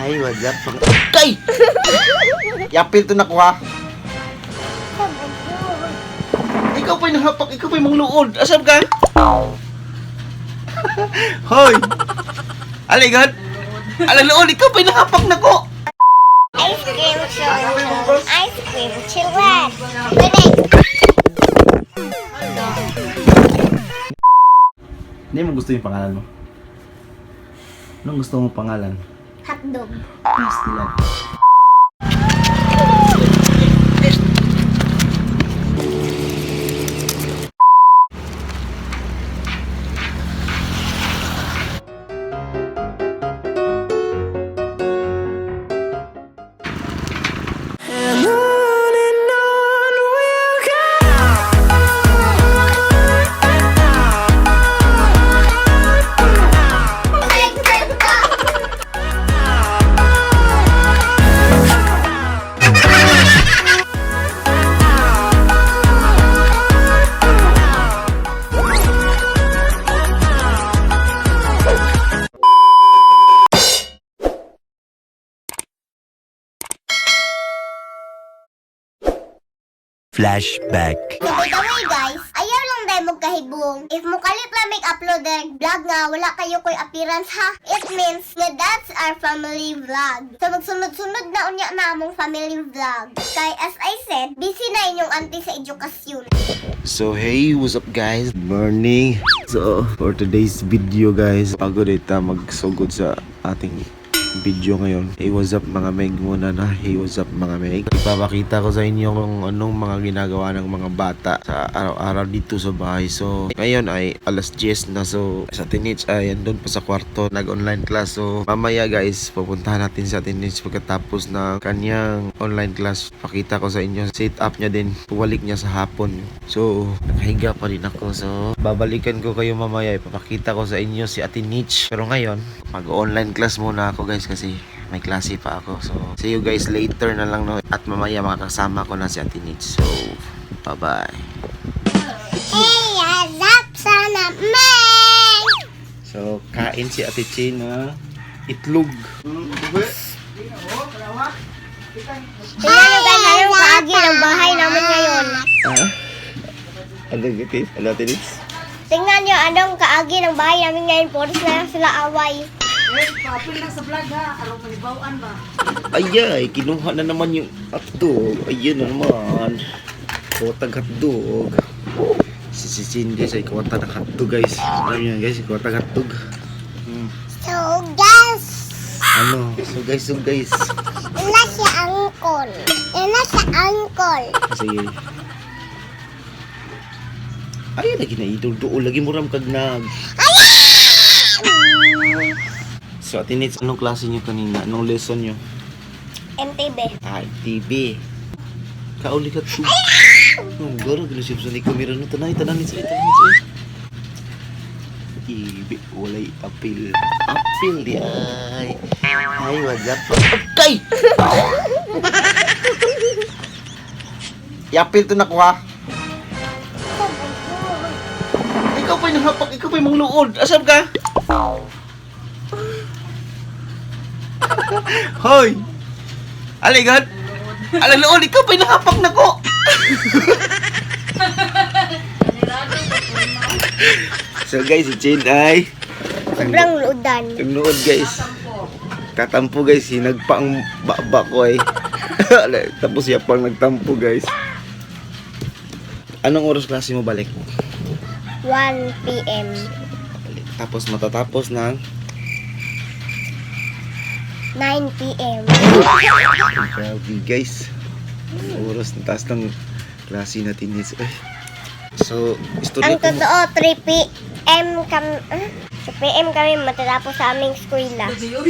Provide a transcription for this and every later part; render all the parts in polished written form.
Hi, what's up? Kay! Yapil to na ko ha. Ikaw pa'y nahapak, ikaw pa'y mangluod. Asam ka? Hoy! Aligad! Alalood, ikaw pa'y nahapak na ko! Ice cream children. Ice cream children. Binig. Hindi mo gusto yung pangalan mo? Anong gusto mong pangalan? Hotdog. Pastilan. Flashback. By the way guys, ayaw lang dahil magkahibong. If mukalit lang make upload direct vlog nga, wala kayo ko'y appearance ha. It means nga that's our family vlog. So magsunod-sunod na unya na among family vlog. Kay as I said, busy na inyong auntie sa edukasyon. So hey, what's up guys? Morning. So for today's video guys, bago dito magsugod sa ating video ngayon. Hey, what's up mga meg muna na. Hey, what's up mga meg. Ipapakita ko sa inyo kung anong mga ginagawa ng mga bata sa araw-araw dito sa bahay. So ngayon ay alas 10 na. So sa Teenage ay andun pa sa kwarto nag-online class. So mamaya guys, pupuntahan natin sa Teenage pagkatapos na kanyang online class. Pakita ko sa inyo set up niya din. Puwalik niya sa hapon. So nakahiga pa rin ako. So babalikan ko kayo mamaya. Ipapakita ko sa inyo si Ate Nitch. Pero ngayon mag-online class muna ako guys kasi may klase pa ako. So see you guys later na lang no. At mamaya makakasama ko na si Ate Nitch. So bye bye. Hey, azap sana Meg! So kain si Ate Chin na itlog. Tingnan nyo guys, anong kaagi ng bahay namin ngayon. Ano gitis? Ano Ate Nitch? Tingnan nyo anong kaagi ng bahay namin ngayon. Puros na lang sila away. Kapil lang sa vlog ha, araw malibawaan ba? Ayay, kinuha na naman yung hotdog. Ayun na naman. Kawatag hotdog. Si Cindy sa ikawatag ng hotdog guys. Alam niyo guys, ikawatag hotdog. So guys, So guys. ina si Uncle. Ina si Uncle. Sige. Ayun lagi na idol-duol. Lagi mo ram kag nag. So, Ate Nitch, anong klase niyo kanina? Anong lesson niyo? MTV. TV. Kauli ka to. Oh, garo, ginisip sa kamera no. Tanay, Nitch. Ibi, walay apil. Apil di ay. Ay, what's up? Okay! Yapil to na ko ha. Ikaw pa'y nahapak, ikaw pa'y mangluod. Asam ka? Hoy! Aligad! Alalood, ikaw pa'y nahapak na ko! So guys, si Chin ay Sobrang luudan. nagnuod guys. Katampo guys, hinagpa ang baba ko ay. Tapos siya pang nagtampo guys. Anong oras klase mo balik? 1 PM. Tapos matatapos ng 9 PM. grabe guys. Oras na taas ng klase natin guys. So, istorya Ang totoo, 3 PM kami, 3 PM kami matatapos sa aming eskwela. Yo,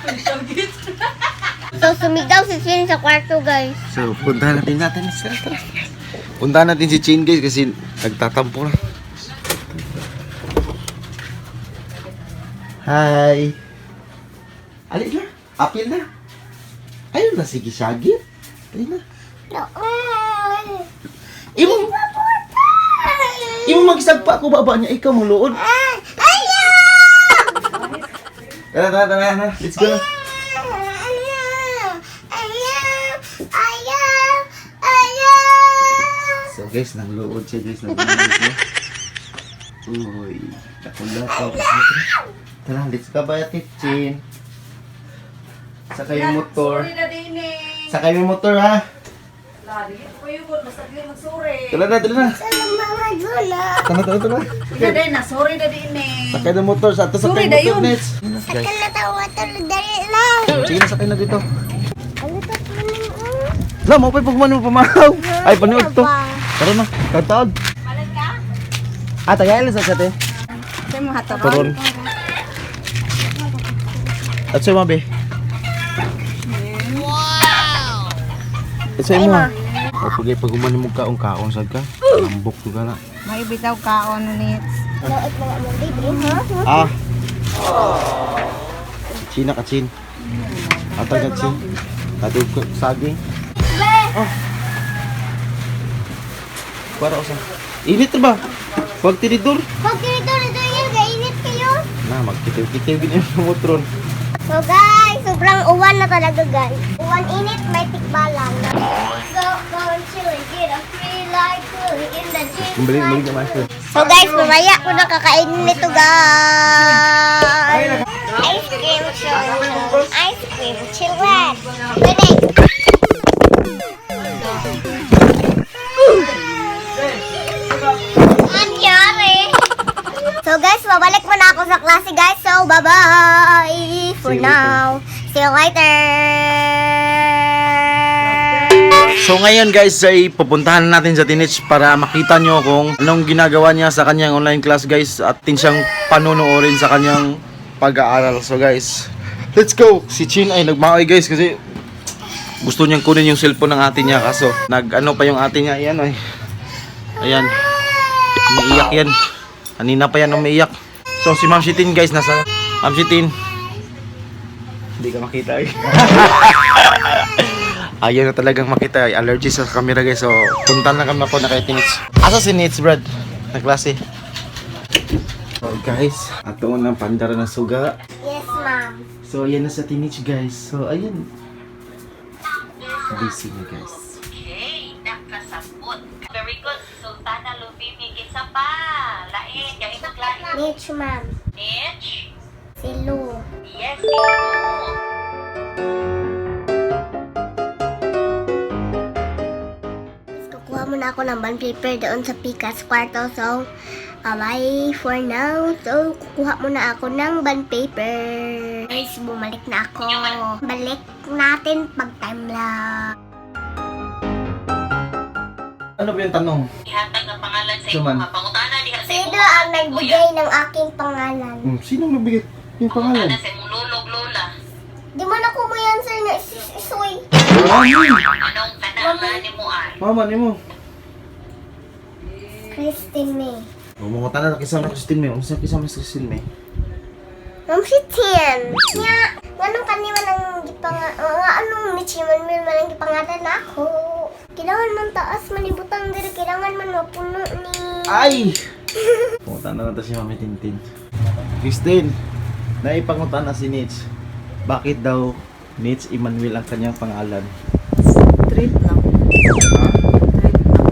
ang sagit. So, sumigaw si Chin sa kwarto, guys. So, puntahan natin. Tara. Puntahan natin si Chin guys kasi nagtatampo na. Hi! Alin na? Apil na? Ayun na, sige, sagit. Alin na? Doon. Imo magsagpa ko baba niya, ikaw muluod. Ayaw! Tara. Let's go. So guys, nagluod siya guys. Nagluod siya. Uy, nakulap ako. Tara, let's go ba Chin? Sakay yung motor. Sorry na din eh. Sakay yung motor ha. Lagi ko yung basta di magsuri. Tara na. Tara. Ina din na, sorry na din eh. Sakay ng motor. Sa ato sakay Sorry na motor, yun. Nets. Guys, sige na sakay na dito. La, mo pa pagmano pamahaw. Ay, panood to. Tara na, kataod. Ah, tagayan sa sate. Sa mo hatap. Turon. At sa'yo, mabe. At sa'yo mo. O, pag umani mo kaong sad ka. Lambok to ka na. May bitaw kaon ni. Ah. China ka, Chin. Atag ka, Chin. Atag ko, saging. Oh. Para ko sa... Init ba? Huwag tinidor. Pag ganito yan, gainit kayo. Na, magkitiw-kitiw ganyan sa motron. So guys, sobrang uwan na talaga guys. Uwan init, may tikbalang. Go and chill and get a free life in the gym. Balik ka, master. So guys, mamaya ko na kakainin nito guys. Ice cream chill. Ice cream chillin. Pwede. Anyari. So guys, babalik muna ako sa klase guys. So bye-bye for See you now. See you later. So ngayon guys ay pupuntahan natin sa Tinich para makita nyo kung anong ginagawa niya sa kanyang online class guys at tin siyang panunuorin sa kanyang pag-aaral. So guys, let's go! Si Chin ay nagmaoy guys kasi gusto niyang kunin yung cellphone ng ate niya kaso nag-ano pa yung ate niya. Ayan ay. Ayan. Umiiyak yan. Kanina pa yan umiiyak. So si Ma'am Shitin guys nasa... Ma'am Shitin. Hindi ka makita eh. Ayaw na talagang makita. Allergy sa camera guys. So punta na kami ako na kay Tinich. Asa si Nits Brad? Na klase. So guys, ato ng pandara na suga. Yes, ma'am. So ayan na sa Tinich guys. So ayan. Busy na guys. Okay, nakasabot. Very good. Sultana Lubimi, isa pa. Lain, yung isang lain. Mitch, ma'am. Mitch? Si Lou. Yes, ito. Kukuha muna ako ng bond paper doon sa Pica's kwarto. So, bye for now. So, kukuha muna ako ng bond paper. Guys, bumalik na ako. Balik natin pag time lang. Ano ba yung tanong? Ihatag ang pangalan sa Suman. imo. Pangutana diha sa Sino imo. ang nagbigay ng aking pangalan? Sino nagbigay yung pangalan? Pangutana sa imong lulog lola. Di man ako mo yan, sir, na isoy. Anong kanama ni mo ay? Mama ni mo. Christine May. Bumungutan na kisama ng Christine May. Unsa kisama sa Christine May? Ma'am si Tien. Nga, anong kanima ng anong Michiman Mil malang gipangalan na ako. Kailangan man taas, manibutang diri, kailangan man mapuno ni... Ay! Punta na natin si Mami Tintin. Christine, naipangutan na si Nitch. Bakit daw Nitch Emmanuel ang kanyang pangalan? Treat lang. Ha? Treat lang.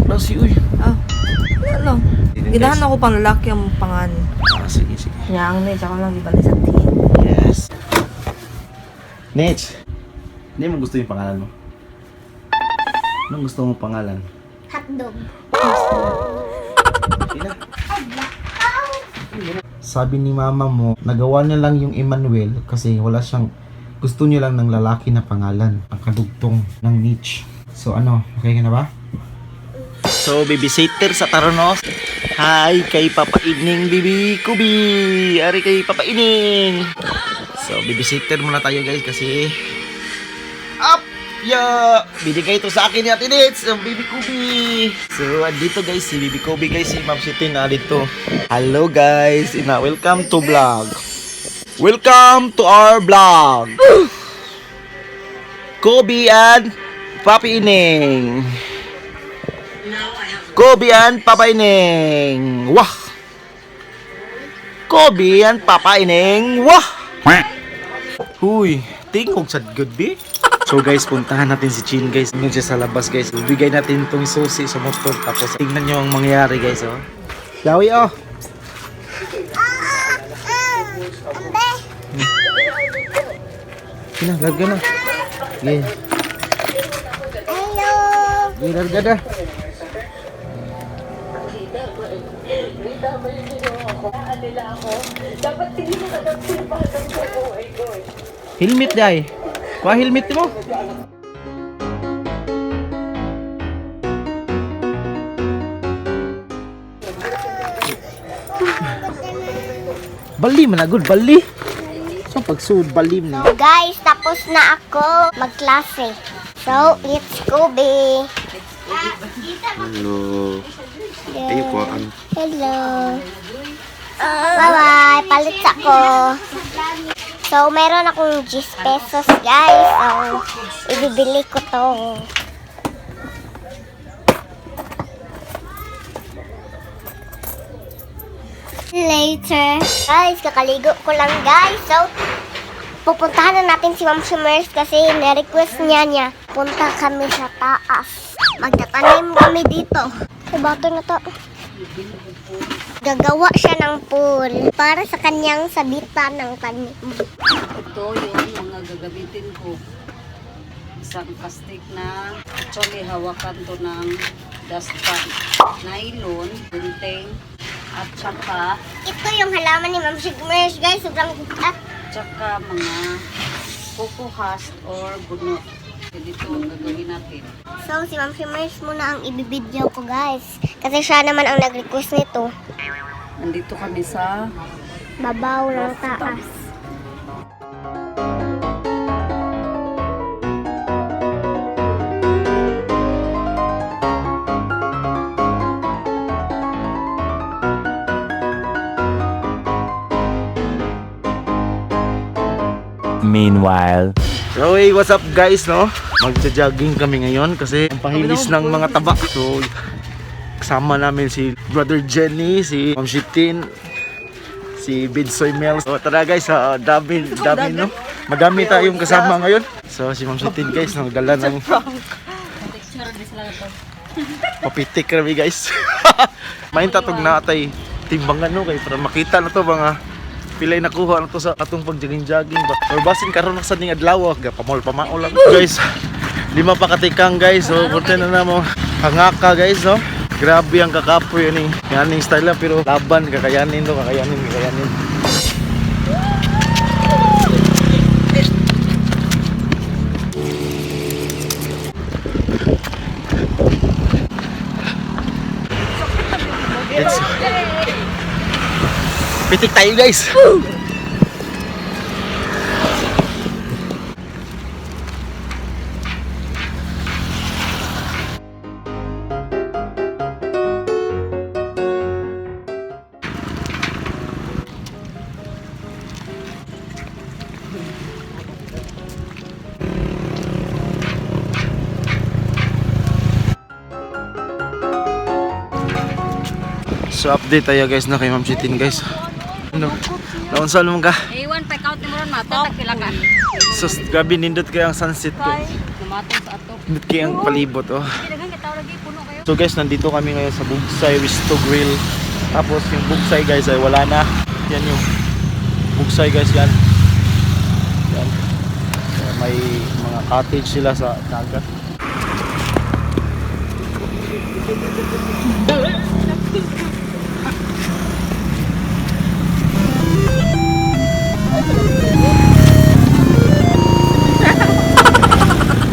Klase, uy. Ah, ano? Ginahan ako pang lalaki ang pangan. Ah, sige. Kaya ang nito ako lang ibalik sa tingin. Yes. Nitch, hindi mo gusto yung pangalan mo? Anong gusto mong pangalan? Hotdog. Sina? Sabi ni mama mo, nagawa niya lang yung Emmanuel kasi wala siyang, gusto niya lang ng lalaki na pangalan, ang kadugtong ng Nitch. So ano, okay ka na ba? So, babysitter sa Taronos. Hi, kay Papa Ining, Bibi Kubi. Ari kay Papa Ining. So, babysitter muna tayo guys kasi up! Yeah! Binigay ito sa akin ni Ate Nitz, ang Bibi Kubi. So, andito guys, si Bibi Kubi guys, si Ma'am Shitin na dito. Hello guys, welcome to vlog. Welcome to our vlog. Kobe and Papi Ining. Kobe and Papa Ining. Wah! Kobe and Papa Ining. Wah! Huy, tingog sad good be. So guys, puntahan natin si Chin guys. Nung siya sa labas guys, ibigay natin itong susi sa motor. Tapos tingnan nyo ang mangyayari guys, oh. Yawi, oh. Ambe. Sina, larga na. Okay. Hello. Okay, larga na. Helmet day. Kuha helmet mo. Bali man agud bali. So pagsuod bali man. So guys, tapos na ako magklase. So, let's go, be. Hello. Ayo ko ang Hello. Bye-bye. Palit ako. So, meron akong 10 pesos, guys. So, ibibili ko to. Later. Guys, kakaligo ko lang, guys. So, pupuntahan na natin si Ma'am Shimers kasi na-request niya. Punta kami sa taas. Magtatanim kami dito. Sa bato na to. Gagawa siya ng pool para sa kanyang sabitan ng tanim. Ito yung mga gagamitin ko. Isang plastic na actually hawakan to ng dustpan. Nylon, gunting, at saka Ito yung halaman ni Ma'am Shimers, guys. Sobrang at tsaka mga kukuhas or bunot. Dito ang gagawin natin. so, si Ma'am Shimers muna ang ibibideo ko, guys. Kasi siya naman ang nag-request nito. Nandito kami sa Babaw ng taas. Meanwhile. So hey, what's up guys, no? Magja-jogging kami ngayon kasi ang pahilis ng mga taba. So kasama namin si Brother Jenny, si Ma'am Shitin, si Bidsoy Mel. So tara guys, dami no? Madami tayong kasama ngayon. So si Ma'am Shitin guys, nagdala ng papitik kami guys. Main tatog na atay timbangan no kay para makita na to mga pilay nakuha na to sa atong pag-jogging ba. Or basin karon na sa ning adlaw, pamol pamao lang guys. 5 pa katikang guys. So punta na mo hangaka guys, no. Grabe ang kakapoy ni yaning style lang pero laban kakayanin to, kakayanin. Pitik tayo guys. So update tayo guys na kay Ma'am Shitin guys. Ano? Naunsa naman ka? A1 pack out ni Moron mata pila ka. Sus, grabe nindot kayo ang sunset guys. Namatong sa ato. Nindot kayo ang palibot oh. Daghang kita lagi puno kayo. So guys, nandito kami ngayon sa Bugsay Wisto Grill. Tapos yung Bugsay guys ay wala na. Yan yung Bugsay guys yan. Yan. May mga cottage sila sa dagat.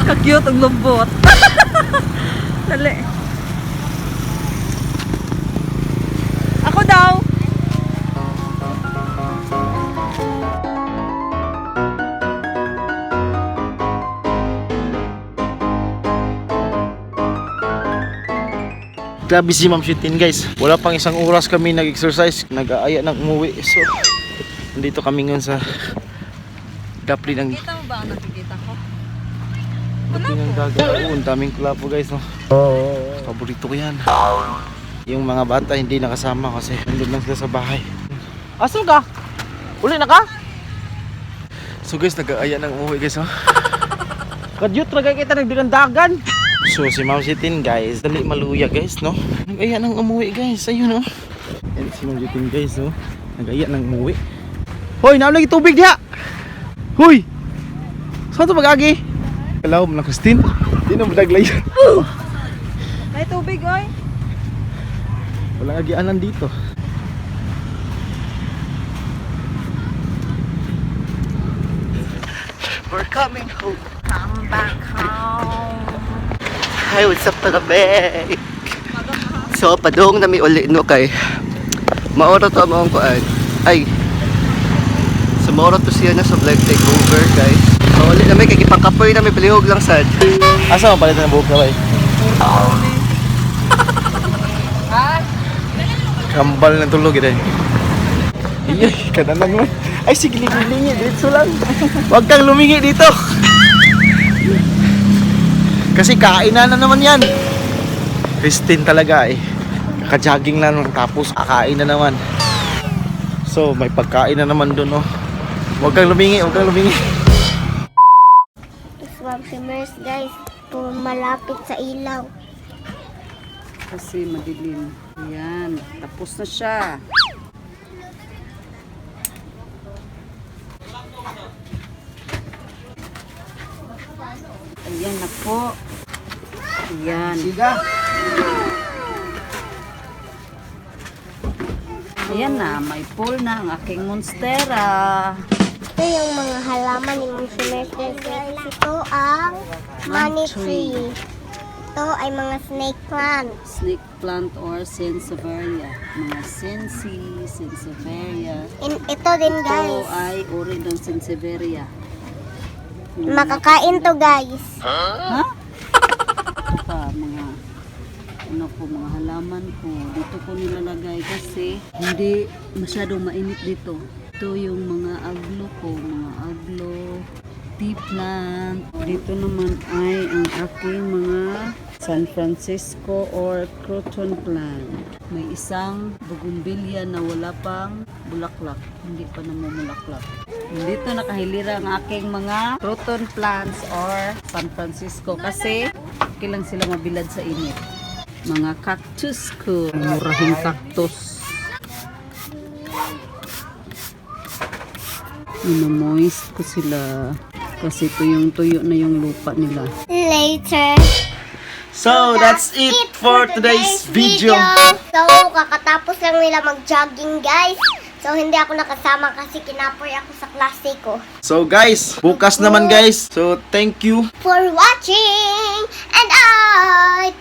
Ka-cute ang lambot. Dali. Ako daw. Grabe si Ma'am Shitin guys. Wala pang isang oras kami nag-exercise. Nag-aaya ng umuwi. So, nandito kami ngayon sa Dapli ng Kita mo ba ang nakikita ko? Dapli ng dagat. Oo, ang daming kulapo guys. No? Paborito ko yan. Yung mga bata hindi nakasama kasi nandun lang sila sa bahay. Asan ka? Uli na ka? So guys, nag-aaya ng umuwi guys, oh. Kadyot ra kita nagdigandagan. So si Ma'am Jitin guys, dali maluya guys, no? Nag-aya ng umuwi guys, ayun, no? Yan si Ma'am Jitin guys, no? Nag-aya ng umuwi. Hoy, naon lagi tubig diha. Hoy. Saan to mag-agi? Hello, Ma'am Christine. Di na madaglayan. May tubig, oy. Walang agianan dito. We're coming home. Come back home. Hi, what's up mga bek? So, padung na mi uli no kay maoro to among kuan. Ay. So, maoro to siya na sa vlog takeover, guys. So, uli na may kay gipangkapoy na may palihog lang sad. Asa man palitan ng buhok na bay? Kambal na tulog ito. Iya, kananang man. Ay, sige, lingi dito lang. Huwag kang lumingi dito. Kasi kainan na naman yan. Christine talaga eh. Kaka-jogging lang tapos kakain na naman. So, may pagkain na naman dun, oh. Huwag kang lumingi, huwag kang lumingi. Swab shimmers guys, malapit sa ilaw. Kasi madilim. Ayan, tapos na siya. Ayan na po. Ayan. Ayan na, may pool na ang aking monstera. Ito yung mga halaman ni Mong Shimmers guys. Ito ang money tree. Ito ay mga snake plant. Snake plant or Sansevieria. Mga Sansevieria. Ito din Ito guys. ay uri ng Sansevieria. Makakain to guys. Ha? Ito pa, mga ano po, mga halaman ko. Dito ko nilalagay kasi hindi masyadong mainit dito. Ito yung mga aglo ko, mga aglo, tea plant. Dito naman ay ang aking mga San Francisco or croton plant. May isang bougainvillea na wala pang bulaklak. Hindi pa namumulaklak. Dito nakahilira ang aking mga croton plants or San Francisco kasi okay lang sila mabilad sa init. Mga cactus ko, murahing cactus. Moist ko sila kasi tuyong-tuyo na yung lupa nila. Later. So, that's it for today's video. So, kakatapos lang nila mag-jogging guys. So, hindi ako nakasama kasi kinapoy ako sa klase ko. So guys, bukas naman guys. So, thank you. For watching! And I